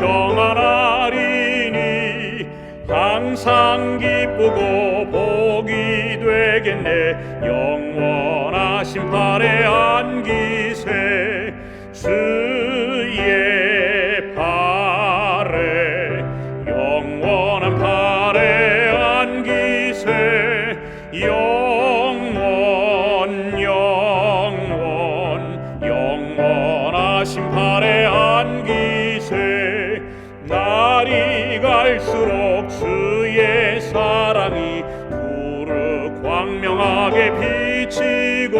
평안하리니 항상 기쁘고 복이 되겠네. 영원하신 팔에 안기세 주의 팔에 영원한 팔에 안기세 영원하신 팔에 안기세. 날이 갈수록 주의 사랑이 두루 광명하게 비치고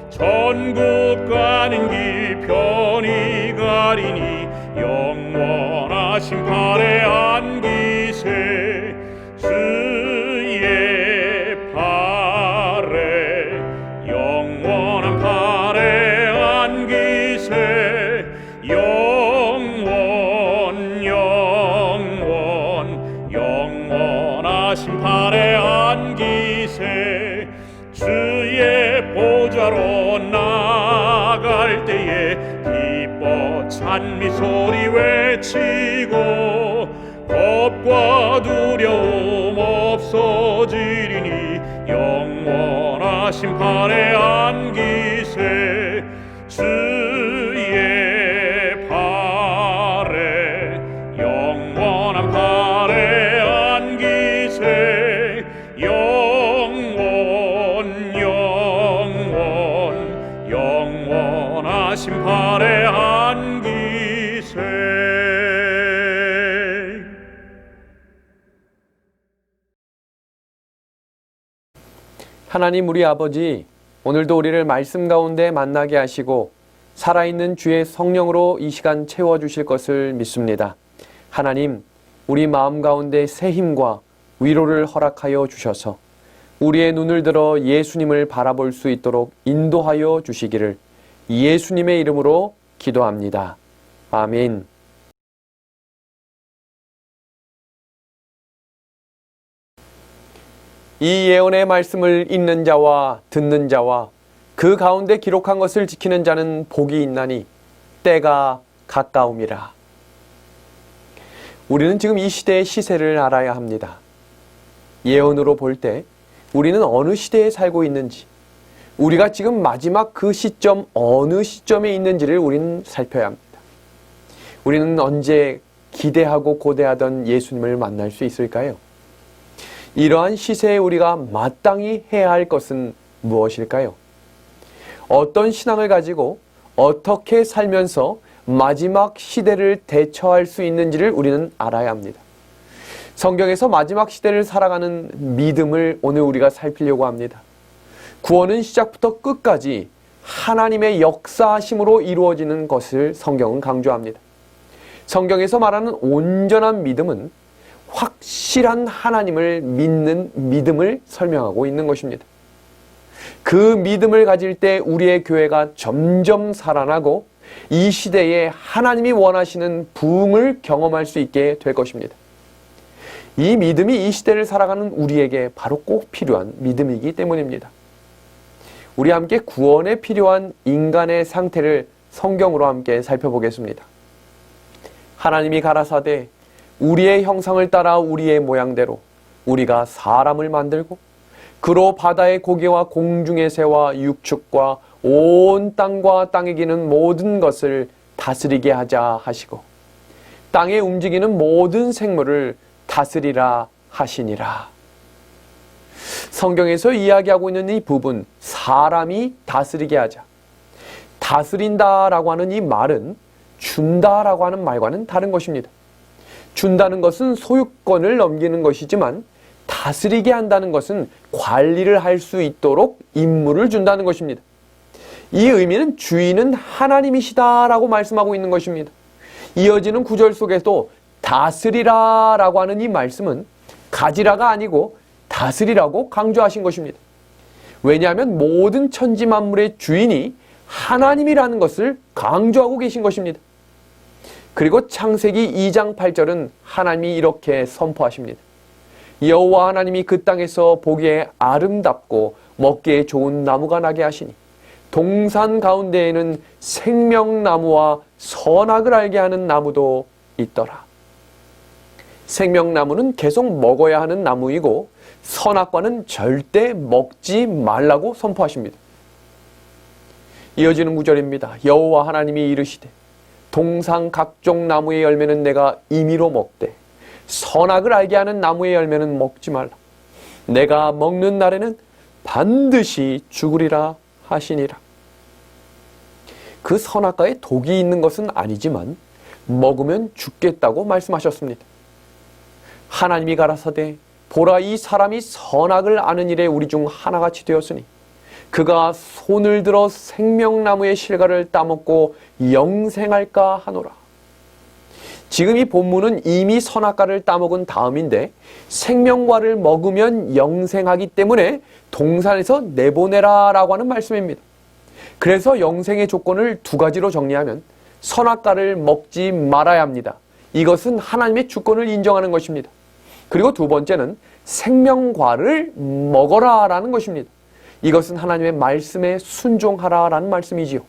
전국 가는 길 편히 가리니 영원하신 팔에 안기세 주의 팔에 영원한 팔에 안기세 영원하신 팔에 안기세. 주의 보좌로 나갈 때에 기뻐 찬미 소리 외치고 겁과 두려움 없어지리니 영원하신 팔에 안기세 주의 팔에 영원한 팔에 안기세 영원하신 팔에 안기세. 하나님 우리 아버지, 오늘도 우리를 말씀 가운데 만나게 하시고 살아있는 주의 성령으로 이 시간 채워주실 것을 믿습니다. 하나님, 우리 마음 가운데 새 힘과 위로를 허락하여 주셔서 우리의 눈을 들어 예수님을 바라볼 수 있도록 인도하여 주시기를 예수님의 이름으로 기도합니다. 아멘. 이 예언의 말씀을 읽는 자와 듣는 자와 그 가운데 기록한 것을 지키는 자는 복이 있나니 때가 가까움이라. 우리는 지금 이 시대의 시세를 알아야 합니다. 예언으로 볼 때 우리는 어느 시대에 살고 있는지, 우리가 지금 마지막 그 시점, 어느 시점에 있는지를 우리는 살펴야 합니다. 우리는 언제 기대하고 고대하던 예수님을 만날 수 있을까요? 이러한 시세에 우리가 마땅히 해야 할 것은 무엇일까요? 어떤 신앙을 가지고 어떻게 살면서 마지막 시대를 대처할 수 있는지를 우리는 알아야 합니다. 성경에서 마지막 시대를 살아가는 믿음을 오늘 우리가 살피려고 합니다. 구원은 시작부터 끝까지 하나님의 역사하심으로 이루어지는 것을 성경은 강조합니다. 성경에서 말하는 온전한 믿음은 확실한 하나님을 믿는 믿음을 설명하고 있는 것입니다. 그 믿음을 가질 때 우리의 교회가 점점 살아나고 이 시대에 하나님이 원하시는 부흥을 경험할 수 있게 될 것입니다. 이 믿음이 이 시대를 살아가는 우리에게 바로 꼭 필요한 믿음이기 때문입니다. 우리 함께 구원에 필요한 인간의 상태를 성경으로 함께 살펴보겠습니다. 하나님이 가라사대 우리의 형상을 따라 우리의 모양대로 우리가 사람을 만들고 그로 바다의 고기와 공중의 새와 육축과 온 땅과 땅에 기는 모든 것을 다스리게 하자 하시고 땅에 움직이는 모든 생물을 다스리라 하시니라. 성경에서 이야기하고 있는 이 부분, 사람이 다스리게 하자. 다스린다라고 하는 이 말은 준다라고 하는 말과는 다른 것입니다. 준다는 것은 소유권을 넘기는 것이지만 다스리게 한다는 것은 관리를 할 수 있도록 임무를 준다는 것입니다. 이 의미는 주인은 하나님이시다라고 말씀하고 있는 것입니다. 이어지는 구절 속에도 다스리라라고 하는 이 말씀은 가지라가 아니고 다스리라고 강조하신 것입니다. 왜냐하면 모든 천지 만물의 주인이 하나님이라는 것을 강조하고 계신 것입니다. 그리고 창세기 2장 8절은 하나님이 이렇게 선포하십니다. 여호와 하나님이 그 땅에서 보기에 아름답고 먹기에 좋은 나무가 나게 하시니 동산 가운데에는 생명나무와 선악을 알게 하는 나무도 있더라. 생명나무는 계속 먹어야 하는 나무이고 선악과는 절대 먹지 말라고 선포하십니다. 이어지는 구절입니다. 여호와 하나님이 이르시되 동상 각종 나무의 열매는 내가 임의로 먹되 선악을 알게 하는 나무의 열매는 먹지 말라. 내가 먹는 날에는 반드시 죽으리라 하시니라. 그 선악과에 독이 있는 것은 아니지만 먹으면 죽겠다고 말씀하셨습니다. 하나님이 가라사대 보라 이 사람이 선악을 아는 일에 우리 중 하나같이 되었으니 그가 손을 들어 생명나무의 실과를 따먹고 영생할까 하노라. 지금 이 본문은 이미 선악과를 따먹은 다음인데 생명과를 먹으면 영생하기 때문에 동산에서 내보내라 라고 하는 말씀입니다. 그래서 영생의 조건을 두 가지로 정리하면 선악과를 먹지 말아야 합니다. 이것은 하나님의 주권을 인정하는 것입니다. 그리고 두 번째는 생명과를 먹어라 라는 것입니다. 이것은 하나님의 말씀에 순종하라 라는 말씀이지요.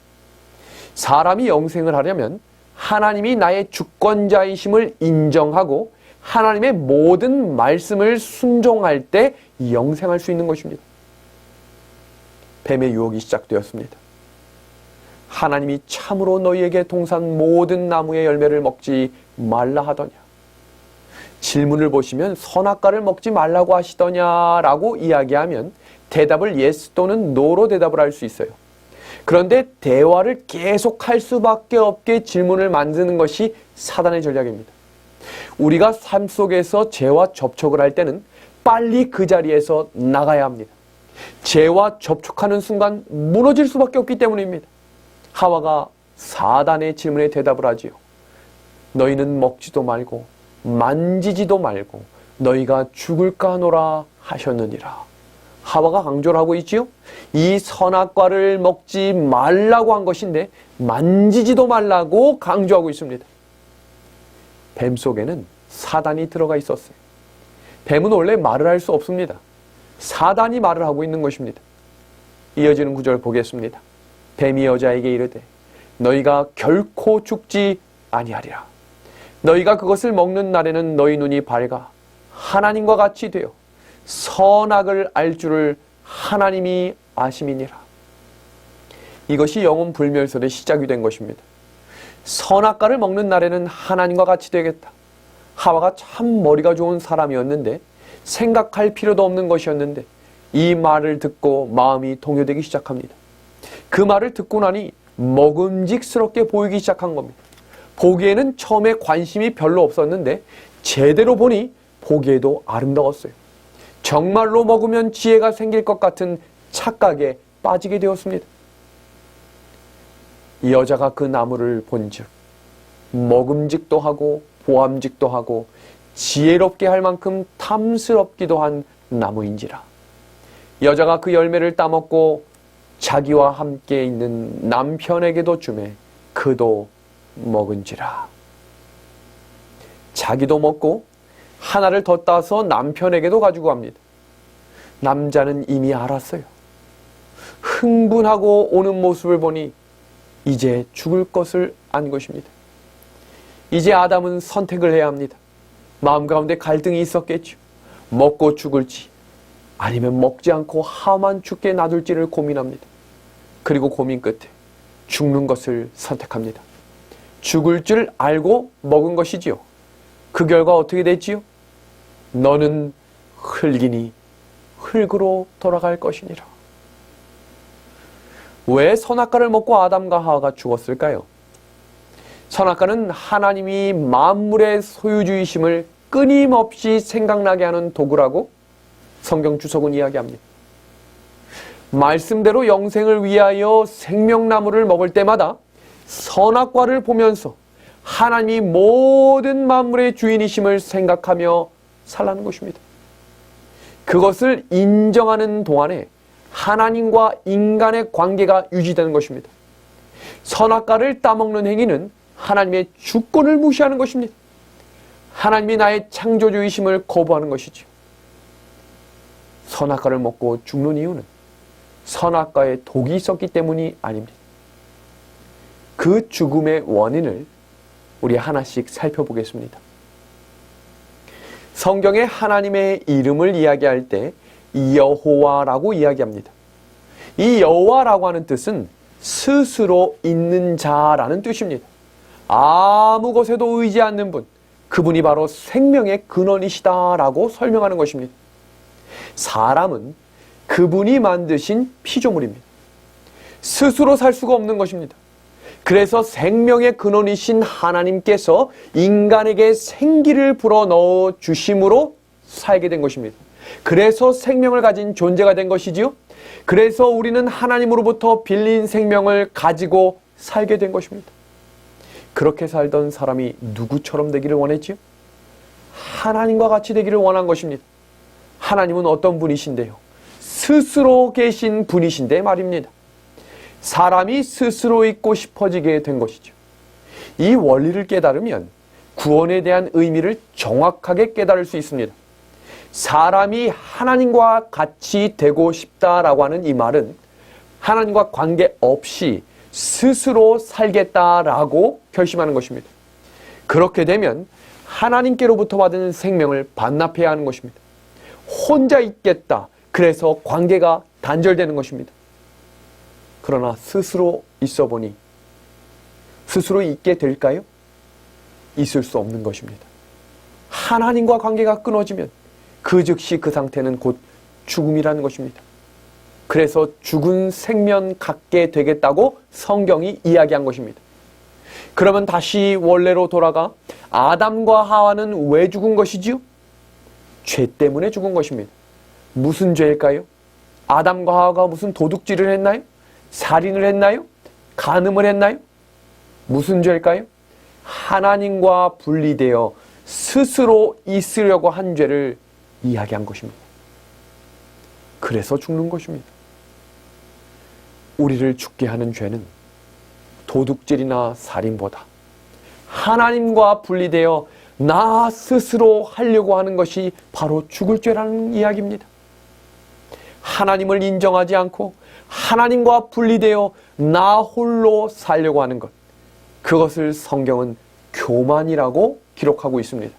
사람이 영생을 하려면 하나님이 나의 주권자이심을 인정하고 하나님의 모든 말씀을 순종할 때 영생할 수 있는 것입니다. 뱀의 유혹이 시작되었습니다. 하나님이 참으로 너희에게 동산 모든 나무의 열매를 먹지 말라 하더냐. 질문을 보시면 선악과를 먹지 말라고 하시더냐라고 이야기하면 대답을 yes 또는 no로 대답을 할 수 있어요. 그런데 대화를 계속할 수밖에 없게 질문을 만드는 것이 사단의 전략입니다. 우리가 삶 속에서 죄와 접촉을 할 때는 빨리 그 자리에서 나가야 합니다. 죄와 접촉하는 순간 무너질 수밖에 없기 때문입니다. 하와가 사단의 질문에 대답을 하지요. 너희는 먹지도 말고 만지지도 말고 너희가 죽을까 하노라 하셨느니라. 하와가 강조를 하고 있지요. 이 선악과를 먹지 말라고 한 것인데 만지지도 말라고 강조하고 있습니다. 뱀 속에는 사단이 들어가 있었어요. 뱀은 원래 말을 할 수 없습니다. 사단이 말을 하고 있는 것입니다. 이어지는 구절 보겠습니다. 뱀이 여자에게 이르되 너희가 결코 죽지 아니하리라. 너희가 그것을 먹는 날에는 너희 눈이 밝아 하나님과 같이 되어 선악을 알 줄을 하나님이 아심이니라. 이것이 영혼 불멸설의 시작이 된 것입니다. 선악과를 먹는 날에는 하나님과 같이 되겠다. 하와가 참 머리가 좋은 사람이었는데 생각할 필요도 없는 것이었는데 이 말을 듣고 마음이 동요되기 시작합니다. 그 말을 듣고 나니 먹음직스럽게 보이기 시작한 겁니다. 보기에는 처음에 관심이 별로 없었는데 제대로 보니 보기에도 아름다웠어요. 정말로 먹으면 지혜가 생길 것 같은 착각에 빠지게 되었습니다. 이 여자가 그 나무를 본즉 먹음직도 하고 보암직도 하고 지혜롭게 할 만큼 탐스럽기도 한 나무인지라. 여자가 그 열매를 따먹고 자기와 함께 있는 남편에게도 주매 그도 먹은지라. 자기도 먹고 하나를 더 따서 남편에게도 가지고 갑니다. 남자는 이미 알았어요. 흥분하고 오는 모습을 보니 이제 죽을 것을 안 것입니다. 이제 아담은 선택을 해야 합니다. 마음 가운데 갈등이 있었겠죠. 먹고 죽을지 아니면 먹지 않고 하만 죽게 놔둘지를 고민합니다. 그리고 고민 끝에 죽는 것을 선택합니다. 죽을 줄 알고 먹은 것이지요. 그 결과 어떻게 됐지요? 너는 흙이니 흙으로 돌아갈 것이니라. 왜 선악과를 먹고 아담과 하와가 죽었을까요? 선악과는 하나님이 만물의 소유주이심을 끊임없이 생각나게 하는 도구라고 성경 주석은 이야기합니다. 말씀대로 영생을 위하여 생명나무를 먹을 때마다 선악과를 보면서 하나님이 모든 만물의 주인이심을 생각하며 살라는 것입니다. 그것을 인정하는 동안에 하나님과 인간의 관계가 유지되는 것입니다. 선악과를 따먹는 행위는 하나님의 주권을 무시하는 것입니다. 하나님이 나의 창조주이심을 거부하는 것이죠. 선악과를 먹고 죽는 이유는 선악과에 독이 있었기 때문이 아닙니다. 그 죽음의 원인을 우리 하나씩 살펴보겠습니다. 성경에 하나님의 이름을 이야기할 때 여호와라고 이야기합니다. 이 여호와라고 하는 뜻은 스스로 있는 자라는 뜻입니다. 아무 것에도 의지 않는 분, 그분이 바로 생명의 근원이시다라고 설명하는 것입니다. 사람은 그분이 만드신 피조물입니다. 스스로 살 수가 없는 것입니다. 그래서 생명의 근원이신 하나님께서 인간에게 생기를 불어넣어 주심으로 살게 된 것입니다. 그래서 생명을 가진 존재가 된 것이지요. 그래서 우리는 하나님으로부터 빌린 생명을 가지고 살게 된 것입니다. 그렇게 살던 사람이 누구처럼 되기를 원했지요? 하나님과 같이 되기를 원한 것입니다. 하나님은 어떤 분이신데요? 스스로 계신 분이신데 말입니다. 사람이 스스로 있고 싶어지게 된 것이죠. 이 원리를 깨달으면 구원에 대한 의미를 정확하게 깨달을 수 있습니다. 사람이 하나님과 같이 되고 싶다라고 하는 이 말은 하나님과 관계없이 스스로 살겠다라고 결심하는 것입니다. 그렇게 되면 하나님께로부터 받은 생명을 반납해야 하는 것입니다. 혼자 있겠다. 그래서 관계가 단절되는 것입니다. 그러나 스스로 있어 보니 스스로 있게 될까요? 있을 수 없는 것입니다. 하나님과 관계가 끊어지면 그 즉시 그 상태는 곧 죽음이라는 것입니다. 그래서 죽은 생명 갖게 되겠다고 성경이 이야기한 것입니다. 그러면 다시 원래로 돌아가 아담과 하와는 왜 죽은 것이지요? 죄 때문에 죽은 것입니다. 무슨 죄일까요? 아담과 하와가 무슨 도둑질을 했나요? 살인을 했나요? 간음을 했나요? 무슨 죄일까요? 하나님과 분리되어 스스로 있으려고 한 죄를 이야기한 것입니다. 그래서 죽는 것입니다. 우리를 죽게 하는 죄는 도둑질이나 살인보다 하나님과 분리되어 나 스스로 하려고 하는 것이 바로 죽을 죄라는 이야기입니다. 하나님을 인정하지 않고 하나님과 분리되어 나 홀로 살려고 하는 것, 그것을 성경은 교만이라고 기록하고 있습니다.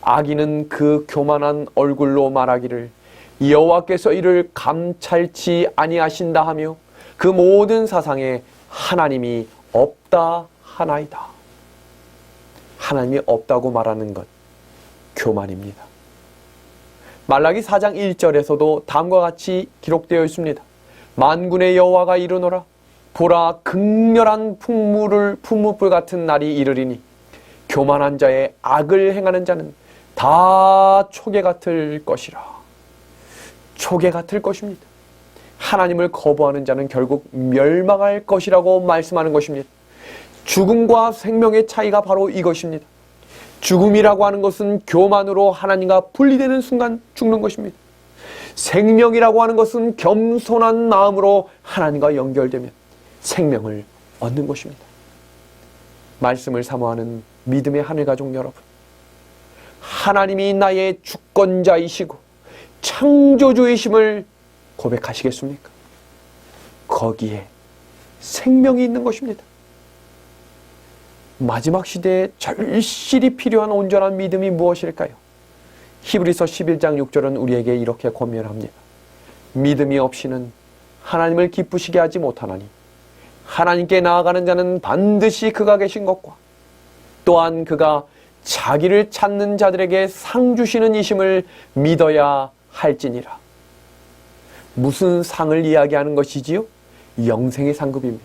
악인은 그 교만한 얼굴로 말하기를 여호와께서 이를 감찰치 아니하신다 하며 그 모든 사상에 하나님이 없다 하나이다. 하나님이 없다고 말하는 것, 교만입니다. 말라기 4장 1절에서도 다음과 같이 기록되어 있습니다. 만군의 여호와가 이르노라. 보라, 극렬한 풍무불 같은 날이 이르리니 교만한 자의 악을 행하는 자는 다 초계 같을 것이라. 초계 같을 것입니다. 하나님을 거부하는 자는 결국 멸망할 것이라고 말씀하는 것입니다. 죽음과 생명의 차이가 바로 이것입니다. 죽음이라고 하는 것은 교만으로 하나님과 분리되는 순간 죽는 것입니다. 생명이라고 하는 것은 겸손한 마음으로 하나님과 연결되면 생명을 얻는 것입니다. 말씀을 사모하는 믿음의 하늘가족 여러분, 하나님이 나의 주권자이시고 창조주이심을 고백하시겠습니까? 거기에 생명이 있는 것입니다. 마지막 시대에 절실히 필요한 온전한 믿음이 무엇일까요? 히브리서 11장 6절은 우리에게 이렇게 권면합니다. 믿음이 없이는 하나님을 기쁘시게 하지 못하나니 하나님께 나아가는 자는 반드시 그가 계신 것과 또한 그가 자기를 찾는 자들에게 상 주시는 이심을 믿어야 할지니라. 무슨 상을 이야기하는 것이지요? 영생의 상급입니다.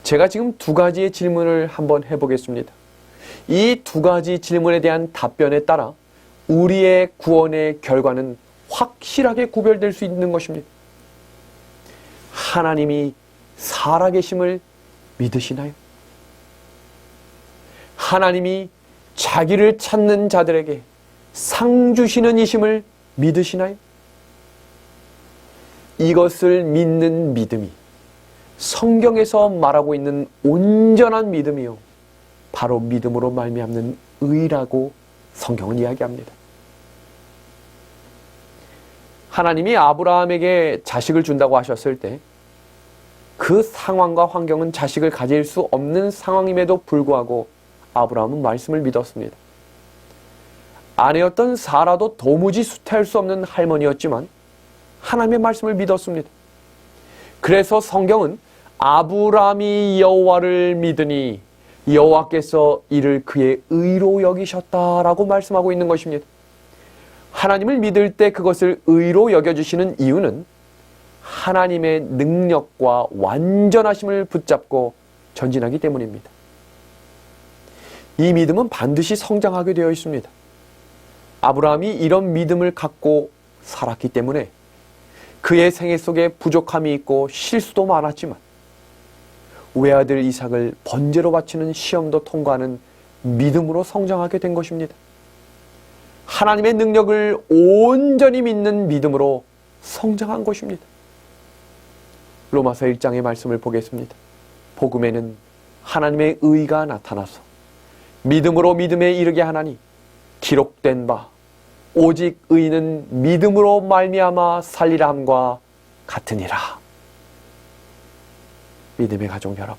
제가 지금 두 가지의 질문을 한번 해보겠습니다. 이 두 가지 질문에 대한 답변에 따라 우리의 구원의 결과는 확실하게 구별될 수 있는 것입니다. 하나님이 살아계심을 믿으시나요? 하나님이 자기를 찾는 자들에게 상 주시는 이심을 믿으시나요? 이것을 믿는 믿음이 성경에서 말하고 있는 온전한 믿음이요, 바로 믿음으로 말미암는 의라고 성경은 이야기합니다. 하나님이 아브라함에게 자식을 준다고 하셨을 때 그 상황과 환경은 자식을 가질 수 없는 상황임에도 불구하고 아브라함은 말씀을 믿었습니다. 아내였던 사라도 도무지 수태할 수 없는 할머니였지만 하나님의 말씀을 믿었습니다. 그래서 성경은 아브라함이 여호와를 믿으니 여호와께서 이를 그의 의로 여기셨다라고 말씀하고 있는 것입니다. 하나님을 믿을 때 그것을 의로 여겨주시는 이유는 하나님의 능력과 완전하심을 붙잡고 전진하기 때문입니다. 이 믿음은 반드시 성장하게 되어 있습니다. 아브라함이 이런 믿음을 갖고 살았기 때문에 그의 생애 속에 부족함이 있고 실수도 많았지만 외아들 이삭을 번제로 바치는 시험도 통과하는 믿음으로 성장하게 된 것입니다. 하나님의 능력을 온전히 믿는 믿음으로 성장한 것입니다. 로마서 1장의 말씀을 보겠습니다. 복음에는 하나님의 의가 나타나서 믿음으로 믿음에 이르게 하나니 기록된 바 오직 의는 믿음으로 말미암아 살리라 함과 같으니라. 믿음의 가족 여러분,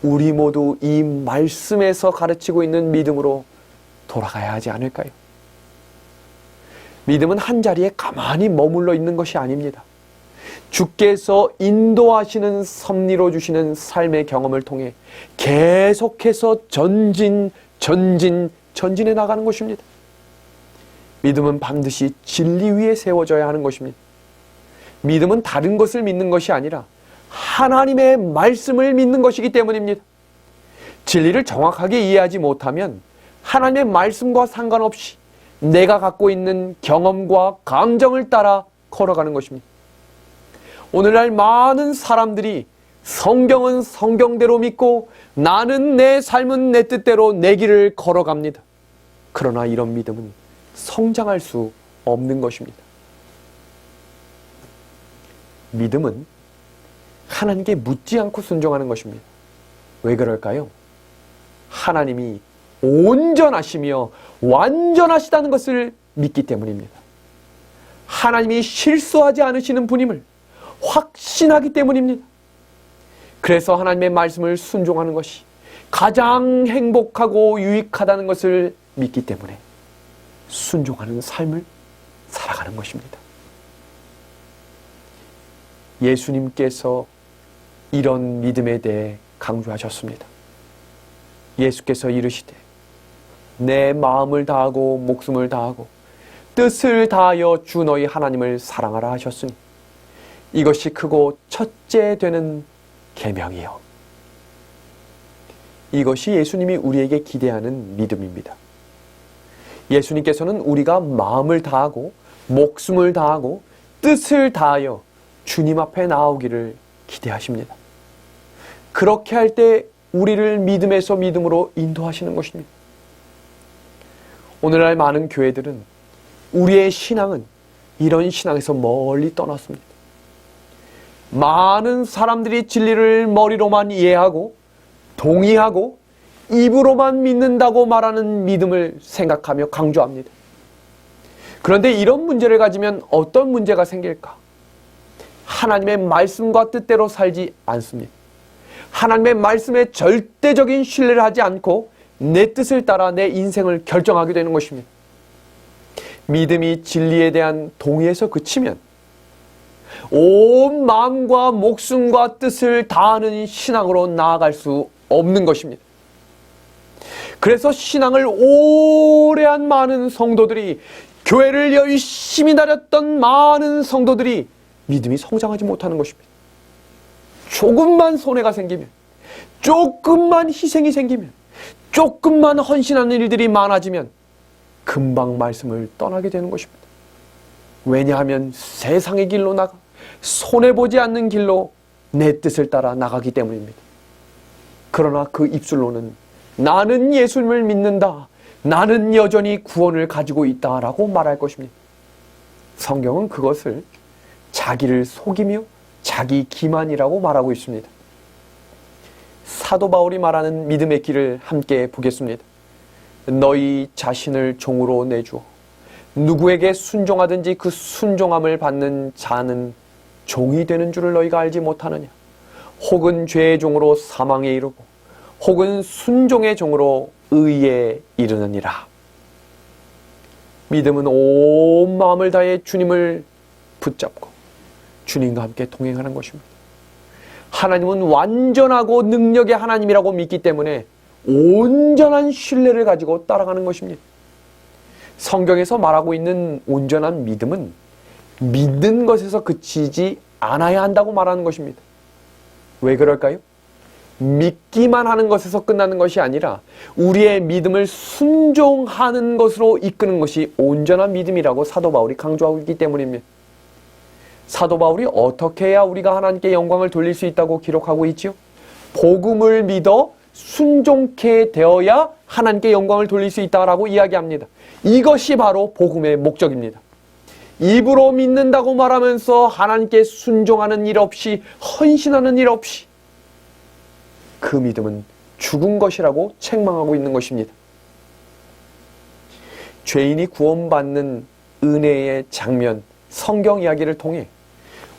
우리 모두 이 말씀에서 가르치고 있는 믿음으로 돌아가야 하지 않을까요? 믿음은 한자리에 가만히 머물러 있는 것이 아닙니다. 주께서 인도하시는 섭리로 주시는 삶의 경험을 통해 계속해서 전진해 나가는 것입니다. 믿음은 반드시 진리 위에 세워져야 하는 것입니다. 믿음은 다른 것을 믿는 것이 아니라 하나님의 말씀을 믿는 것이기 때문입니다. 진리를 정확하게 이해하지 못하면 하나님의 말씀과 상관없이 내가 갖고 있는 경험과 감정을 따라 걸어가는 것입니다. 오늘날 많은 사람들이 성경은 성경대로 믿고 나는 내 삶은 내 뜻대로 내 길을 걸어갑니다. 그러나 이런 믿음은 성장할 수 없는 것입니다. 믿음은 하나님께 묻지 않고 순종하는 것입니다. 왜 그럴까요? 하나님이 온전하시며 완전하시다는 것을 믿기 때문입니다. 하나님이 실수하지 않으시는 분임을 확신하기 때문입니다. 그래서 하나님의 말씀을 순종하는 것이 가장 행복하고 유익하다는 것을 믿기 때문에 순종하는 삶을 살아가는 것입니다. 예수님께서 이런 믿음에 대해 강조하셨습니다. 예수께서 이르시되 내 마음을 다하고 목숨을 다하고 뜻을 다하여 주 너희 하나님을 사랑하라 하셨으니 이것이 크고 첫째 되는 계명이요. 이것이 예수님이 우리에게 기대하는 믿음입니다. 예수님께서는 우리가 마음을 다하고 목숨을 다하고 뜻을 다하여 주님 앞에 나오기를 기대하십니다. 그렇게 할 때 우리를 믿음에서 믿음으로 인도하시는 것입니다. 오늘날 많은 교회들은 우리의 신앙은 이런 신앙에서 멀리 떠났습니다. 많은 사람들이 진리를 머리로만 이해하고 동의하고 입으로만 믿는다고 말하는 믿음을 생각하며 강조합니다. 그런데 이런 문제를 가지면 어떤 문제가 생길까? 하나님의 말씀과 뜻대로 살지 않습니다. 하나님의 말씀에 절대적인 신뢰를 하지 않고 내 뜻을 따라 내 인생을 결정하게 되는 것입니다. 믿음이 진리에 대한 동의에서 그치면 온 마음과 목숨과 뜻을 다하는 신앙으로 나아갈 수 없는 것입니다. 그래서 신앙을 오래 한 많은 성도들이, 교회를 열심히 다녔던 많은 성도들이 믿음이 성장하지 못하는 것입니다. 조금만 손해가 생기면, 조금만 희생이 생기면, 조금만 헌신하는 일들이 많아지면 금방 말씀을 떠나게 되는 것입니다. 왜냐하면 세상의 길로 나가 손해보지 않는 길로 내 뜻을 따라 나가기 때문입니다. 그러나 그 입술로는 나는 예수님을 믿는다, 나는 여전히 구원을 가지고 있다라고 말할 것입니다. 성경은 그것을 자기를 속이며 자기 기만이라고 말하고 있습니다. 사도 바울이 말하는 믿음의 길을 함께 보겠습니다. 너희 자신을 종으로 내주어 누구에게 순종하든지 그 순종함을 받는 자는 종이 되는 줄을 너희가 알지 못하느냐? 혹은 죄의 종으로 사망에 이르고 혹은 순종의 종으로 의에 이르느니라. 믿음은 온 마음을 다해 주님을 붙잡고 주님과 함께 동행하는 것입니다. 하나님은 완전하고 능력의 하나님이라고 믿기 때문에 온전한 신뢰를 가지고 따라가는 것입니다. 성경에서 말하고 있는 온전한 믿음은 믿는 것에서 그치지 않아야 한다고 말하는 것입니다. 왜 그럴까요? 믿기만 하는 것에서 끝나는 것이 아니라 우리의 믿음을 순종하는 것으로 이끄는 것이 온전한 믿음이라고 사도 바울이 강조하고 있기 때문입니다. 사도 바울이 어떻게 해야 우리가 하나님께 영광을 돌릴 수 있다고 기록하고 있지요? 복음을 믿어 순종케 되어야 하나님께 영광을 돌릴 수 있다라고 이야기합니다. 이것이 바로 복음의 목적입니다. 입으로 믿는다고 말하면서 하나님께 순종하는 일 없이, 헌신하는 일 없이 그 믿음은 죽은 것이라고 책망하고 있는 것입니다. 죄인이 구원받는 은혜의 장면, 성경 이야기를 통해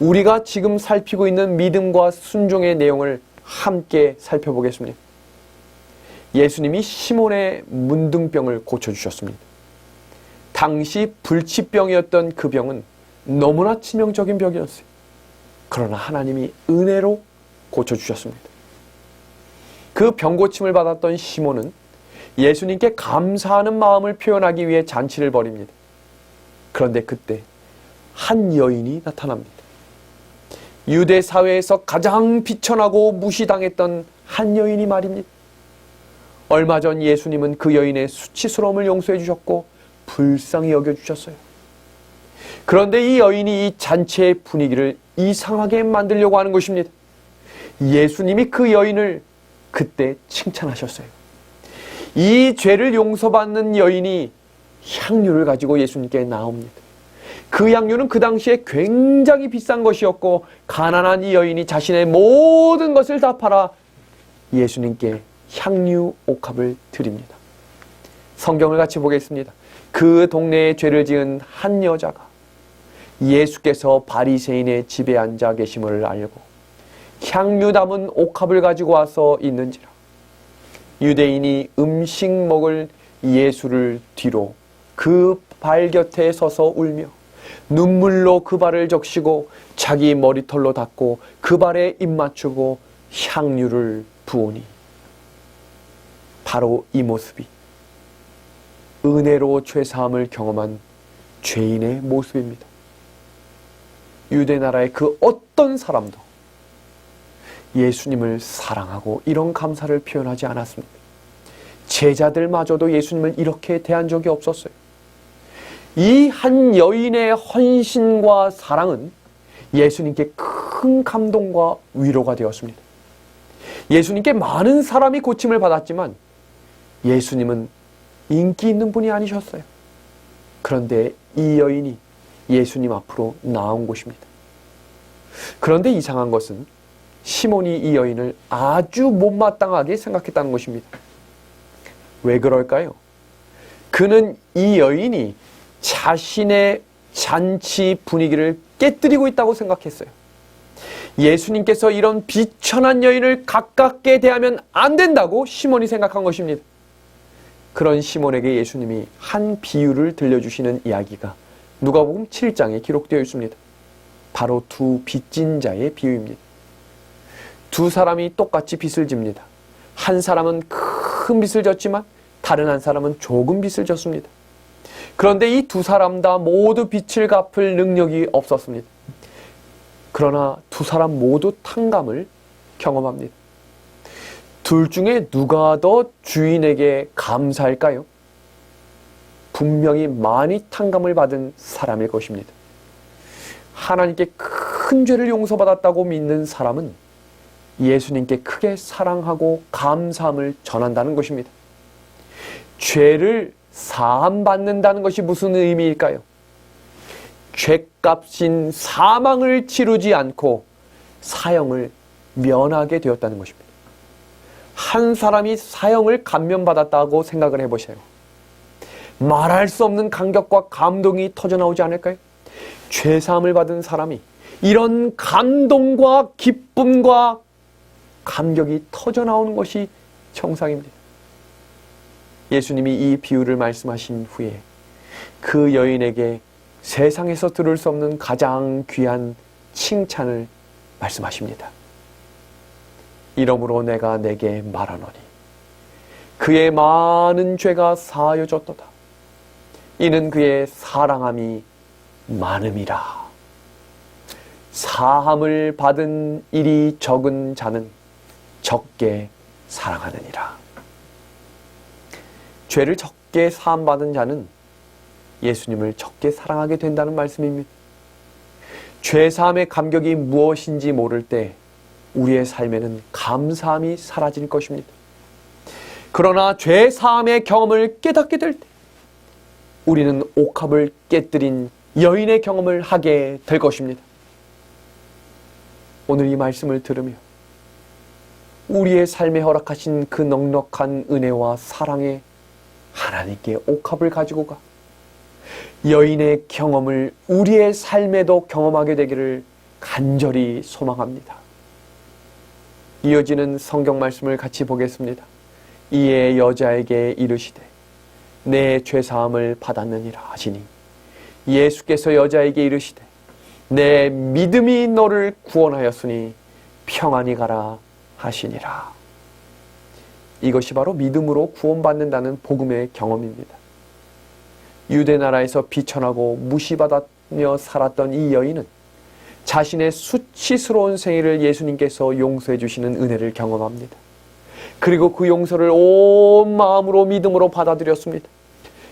우리가 지금 살피고 있는 믿음과 순종의 내용을 함께 살펴보겠습니다. 예수님이 시몬의 문둥병을 고쳐주셨습니다. 당시 불치병이었던 그 병은 너무나 치명적인 병이었어요. 그러나 하나님이 은혜로 고쳐주셨습니다. 그 병고침을 받았던 시몬은 예수님께 감사하는 마음을 표현하기 위해 잔치를 벌입니다. 그런데 그때 한 여인이 나타납니다. 유대 사회에서 가장 비천하고 무시당했던 한 여인이 말입니다. 얼마 전 예수님은 그 여인의 수치스러움을 용서해 주셨고 불쌍히 여겨주셨어요. 그런데 이 여인이 이 잔치의 분위기를 이상하게 만들려고 하는 것입니다. 예수님이 그 여인을 그때 칭찬하셨어요. 이 죄를 용서받는 여인이 향유를 가지고 예수님께 나옵니다. 그 향유는 그 당시에 굉장히 비싼 것이었고 가난한 이 여인이 자신의 모든 것을 다 팔아 예수님께 향유 옥합을 드립니다. 성경을 같이 보겠습니다. 그 동네에 죄를 지은 한 여자가 예수께서 바리새인의 집에 앉아 계심을 알고 향유 담은 옥합을 가지고 와서 있는지라. 유대인이 음식 먹을 예수를 뒤로 그 발 곁에 서서 울며 눈물로 그 발을 적시고 자기 머리털로 닦고 그 발에 입 맞추고 향유를 부으니, 바로 이 모습이 은혜로 죄사함을 경험한 죄인의 모습입니다. 유대 나라의 그 어떤 사람도 예수님을 사랑하고 이런 감사를 표현하지 않았습니다. 제자들마저도 예수님을 이렇게 대한 적이 없었어요. 이 한 여인의 헌신과 사랑은 예수님께 큰 감동과 위로가 되었습니다. 예수님께 많은 사람이 고침을 받았지만 예수님은 인기 있는 분이 아니셨어요. 그런데 이 여인이 예수님 앞으로 나온 것입니다. 그런데 이상한 것은 시몬이 이 여인을 아주 못마땅하게 생각했다는 것입니다. 왜 그럴까요? 그는 이 여인이 자신의 잔치 분위기를 깨뜨리고 있다고 생각했어요. 예수님께서 이런 비천한 여인을 가깝게 대하면 안 된다고 시몬이 생각한 것입니다. 그런 시몬에게 예수님이 한 비유를 들려주시는 이야기가 누가복음 7장에 기록되어 있습니다. 바로 두 빚진 자의 비유입니다. 두 사람이 똑같이 빚을 집니다. 한 사람은 큰 빚을 졌지만 다른 한 사람은 조금 빚을 졌습니다. 그런데 이 두 사람 다 모두 빚을 갚을 능력이 없었습니다. 그러나 두 사람 모두 탕감을 경험합니다. 둘 중에 누가 더 주인에게 감사할까요? 분명히 많이 탕감을 받은 사람일 것입니다. 하나님께 큰 죄를 용서받았다고 믿는 사람은 예수님께 크게 사랑하고 감사함을 전한다는 것입니다. 죄를 사함받는다는 것이 무슨 의미일까요? 죄값인 사망을 치르지 않고 사형을 면하게 되었다는 것입니다. 한 사람이 사형을 감면받았다고 생각을 해보세요. 말할 수 없는 감격과 감동이 터져나오지 않을까요? 죄사함을 받은 사람이 이런 감동과 기쁨과 감격이 터져 나오는 것이 정상입니다. 예수님이 이 비유를 말씀하신 후에 그 여인에게 세상에서 들을 수 없는 가장 귀한 칭찬을 말씀하십니다. 이러므로 내가 내게 말하노니 그의 많은 죄가 사하여졌도다. 이는 그의 사랑함이 많음이라. 사함을 받은 일이 적은 자는 적게 사랑하느니라. 죄를 적게 사함받은 자는 예수님을 적게 사랑하게 된다는 말씀입니다. 죄사함의 감격이 무엇인지 모를 때 우리의 삶에는 감사함이 사라질 것입니다. 그러나 죄사함의 경험을 깨닫게 될 때 우리는 옥합을 깨뜨린 여인의 경험을 하게 될 것입니다. 오늘 이 말씀을 들으며 우리의 삶에 허락하신 그 넉넉한 은혜와 사랑에 하나님께 옥합을 가지고 가 여인의 경험을 우리의 삶에도 경험하게 되기를 간절히 소망합니다. 이어지는 성경 말씀을 같이 보겠습니다. 이에 여자에게 이르시되 내 죄사함을 받았느니라 하시니 예수께서 여자에게 이르시되 내 믿음이 너를 구원하였으니 평안히 가라 하시니라. 이것이 바로 믿음으로 구원받는다는 복음의 경험입니다. 유대 나라에서 비천하고 무시받았며 살았던 이 여인은 자신의 수치스러운 생애를 예수님께서 용서해 주시는 은혜를 경험합니다. 그리고 그 용서를 온 마음으로 믿음으로 받아들였습니다.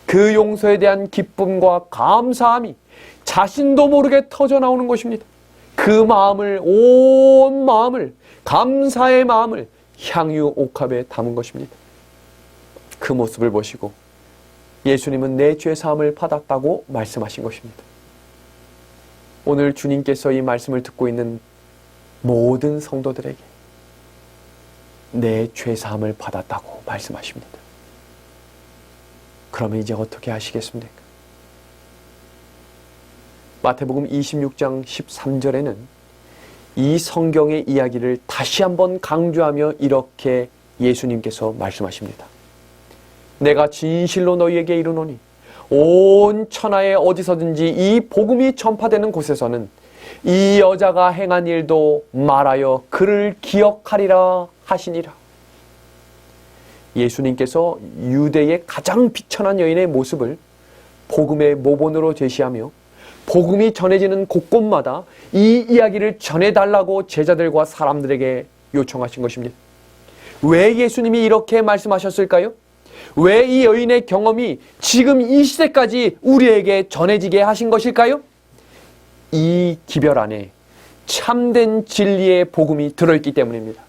그 용서에 대한 기쁨과 감사함이 자신도 모르게 터져 나오는 것입니다. 그 마음을, 온 마음을, 감사의 마음을 향유 옥합에 담은 것입니다. 그 모습을 보시고 예수님은 내 죄사함을 받았다고 말씀하신 것입니다. 오늘 주님께서 이 말씀을 듣고 있는 모든 성도들에게 내 죄사함을 받았다고 말씀하십니다. 그러면 이제 어떻게 하시겠습니까? 마태복음 26장 13절에는 이 성경의 이야기를 다시 한번 강조하며 이렇게 예수님께서 말씀하십니다. 내가 진실로 너희에게 이르노니 온 천하에 어디서든지 이 복음이 전파되는 곳에서는 이 여자가 행한 일도 말하여 그를 기억하리라 하시니라. 예수님께서 유대의 가장 비천한 여인의 모습을 복음의 모본으로 제시하며 복음이 전해지는 곳곳마다 이 이야기를 전해달라고 제자들과 사람들에게 요청하신 것입니다. 왜 예수님이 이렇게 말씀하셨을까요? 왜 이 여인의 경험이 지금 이 시대까지 우리에게 전해지게 하신 것일까요? 이 기별 안에 참된 진리의 복음이 들어있기 때문입니다.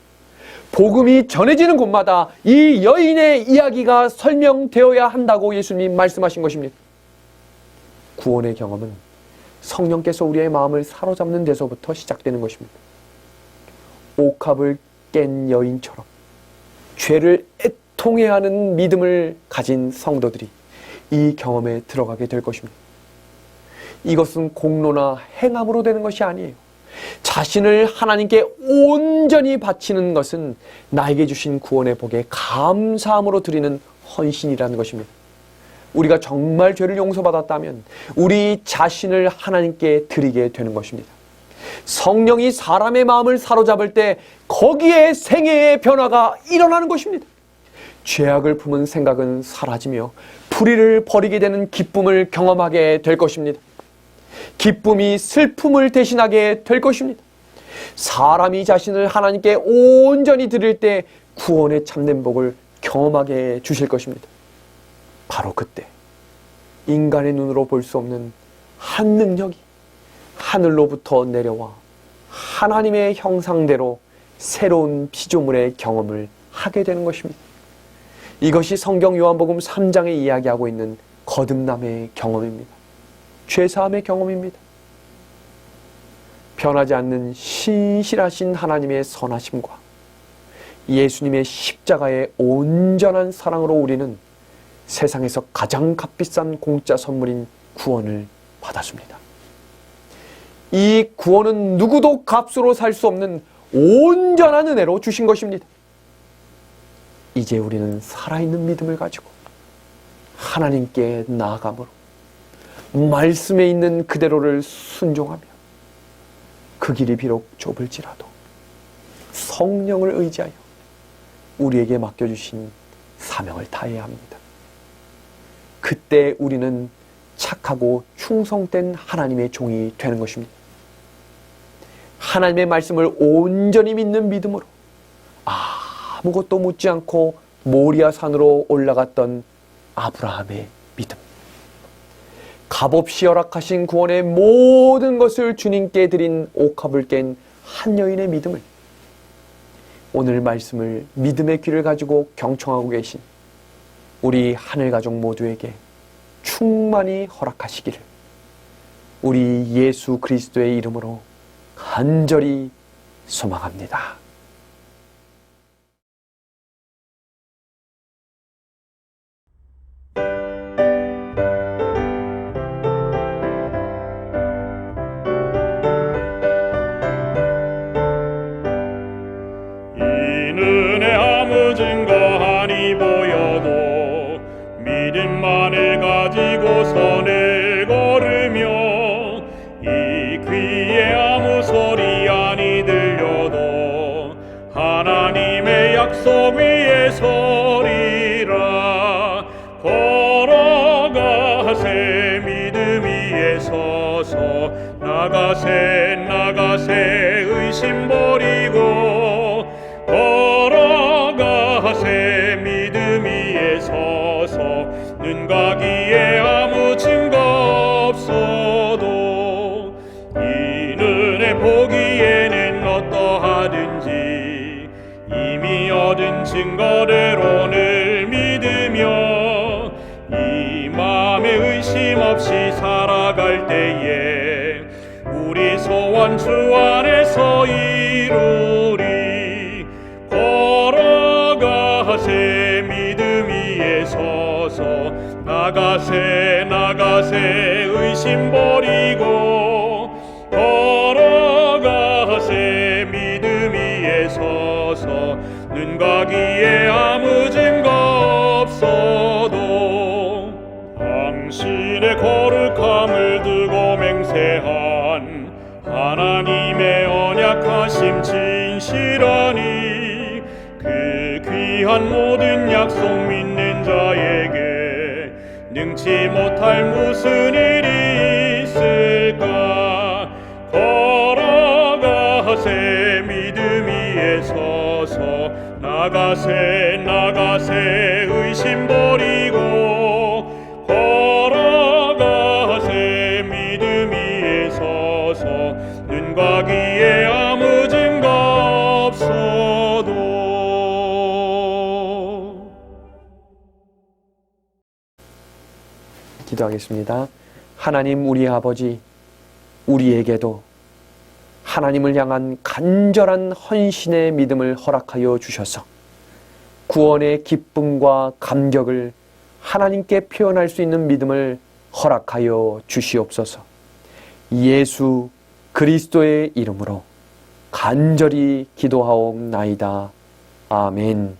복음이 전해지는 곳마다 이 여인의 이야기가 설명되어야 한다고 예수님이 말씀하신 것입니다. 구원의 경험은 성령께서 우리의 마음을 사로잡는 데서부터 시작되는 것입니다. 옥합을 깬 여인처럼 죄를 애통해하는 믿음을 가진 성도들이 이 경험에 들어가게 될 것입니다. 이것은 공로나 행함으로 되는 것이 아니에요. 자신을 하나님께 온전히 바치는 것은 나에게 주신 구원의 복에 감사함으로 드리는 헌신이라는 것입니다. 우리가 정말 죄를 용서받았다면 우리 자신을 하나님께 드리게 되는 것입니다. 성령이 사람의 마음을 사로잡을 때 거기에 생애의 변화가 일어나는 것입니다. 죄악을 품은 생각은 사라지며 불의를 버리게 되는 기쁨을 경험하게 될 것입니다. 기쁨이 슬픔을 대신하게 될 것입니다. 사람이 자신을 하나님께 온전히 드릴 때 구원의 참된 복을 경험하게 주실 것입니다. 바로 그때 인간의 눈으로 볼 수 없는 한 능력이 하늘로부터 내려와 하나님의 형상대로 새로운 피조물의 경험을 하게 되는 것입니다. 이것이 성경 요한복음 3장에 이야기하고 있는 거듭남의 경험입니다. 죄사함의 경험입니다. 변하지 않는 신실하신 하나님의 선하심과 예수님의 십자가의 온전한 사랑으로 우리는 세상에서 가장 값비싼 공짜 선물인 구원을 받았습니다. 이 구원은 누구도 값으로 살 수 없는 온전한 은혜로 주신 것입니다. 이제 우리는 살아있는 믿음을 가지고 하나님께 나아감으로 말씀에 있는 그대로를 순종하며 그 길이 비록 좁을지라도 성령을 의지하여 우리에게 맡겨주신 사명을 다해야 합니다. 그때 우리는 착하고 충성된 하나님의 종이 되는 것입니다. 하나님의 말씀을 온전히 믿는 믿음으로 아무것도 묻지 않고 모리아 산으로 올라갔던 아브라함의 믿음, 값없이 허락하신 구원의 모든 것을 주님께 드린 옥합을 깬 한 여인의 믿음을 오늘 말씀을 믿음의 귀를 가지고 경청하고 계신 우리 하늘가족 모두에게 충만히 허락하시기를 우리 예수 그리스도의 이름으로 간절히 소망합니다. 은혜 아무 증거 아니 보여도 믿음만을 가지고 선을 걸으며 이 귀에 아무 소리 아니 들려도 하나님의 약속 위에 서리라. 걸어가세 믿음 위에 서서 나가세 의심 버리고 걸어가세 믿음 위에 서서 눈 가기에 아무 증거 없어도 이 눈에 보기에는 어떠하든지 이미 얻은 증거대로 늘 믿으며 이 마음에 의심 없이 살아갈 때에 우리 소원 주 안에서 이루리. 걸어가세 믿음 위에 서서 나가세 의심 버리고 걸어가세 믿음 위에 서서 눈 가기에 아무 증거 없어도 당신의 거룩함을 두고 맹세한 하나님의 언약하심 진실하니 그 귀한 모든 약속 믿는 자에게 능치 못할 무슨 일이 있을까. 걸어가세 믿음 위에 서서 나가세 의심 버리고 걸어가세 믿음 위에 서서 눈 가기에 아무 증거 없어도. 기도하겠습니다. 하나님 우리 아버지, 우리에게도 하나님을 향한 간절한 헌신의 믿음을 허락하여 주셔서 구원의 기쁨과 감격을 하나님께 표현할 수 있는 믿음을 허락하여 주시옵소서. 예수 그리스도의 이름으로 간절히 기도하옵나이다. 아멘.